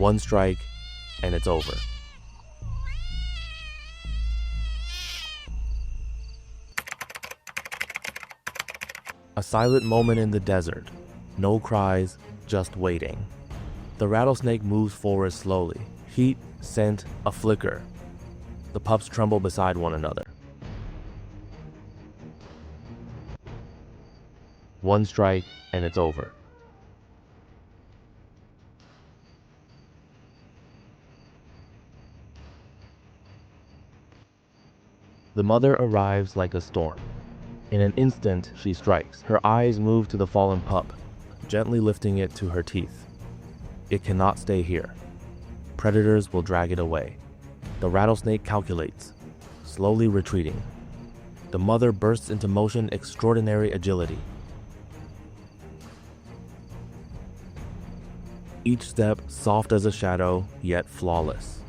One strike, and it's over. A silent moment in the desert. No cries, just waiting. The rattlesnake moves forward slowly. Heat, scent, a flicker. The pups tremble beside one another. One strike, and it's over. The mother arrives like a storm. In an instant, she strikes. Her eyes move to the fallen pup, gently lifting it to her teeth. It cannot stay here. Predators will drag it away. The rattlesnake calculates, slowly retreating. The mother bursts into motion, extraordinary agility. Each step soft as a shadow, yet flawless.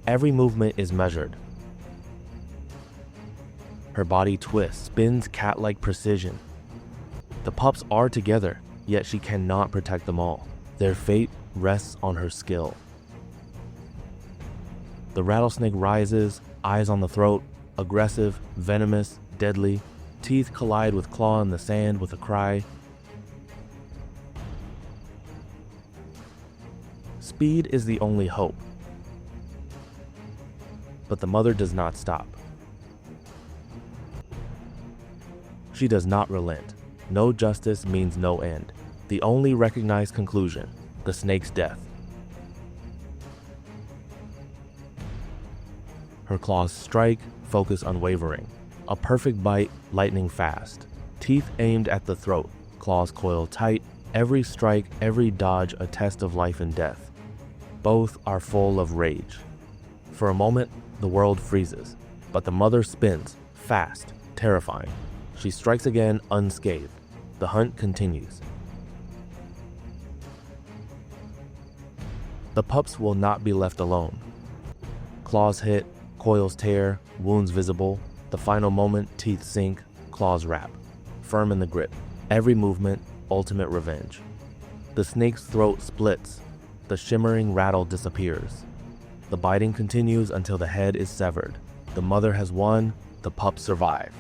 Every movement is measured. Her body twists, spins cat-like precision. The pups are together, yet she cannot protect them all. Their fate rests on her skill. The rattlesnake rises, eyes on the throat, aggressive, venomous, deadly. Teeth collide with claw in the sand with a cry. Speed is the only hope. But the mother does not stop. She does not relent. No justice means no end. The only recognized conclusion, the snake's death. Her claws strike, focus unwavering. A perfect bite, lightning fast. Teeth aimed at the throat, claws coiled tight. Every strike, every dodge a test of life and death. Both are full of rage. For a moment, the world freezes, but the mother spins, fast, terrifying. She strikes again unscathed. The hunt continues. The pups will not be left alone. Claws hit, coils tear, wounds visible. The final moment, teeth sink, claws wrap, firm in the grip. Every movement, ultimate revenge. The snake's throat splits. The shimmering rattle disappears. The biting continues until the head is severed. The mother has won, the pups survive.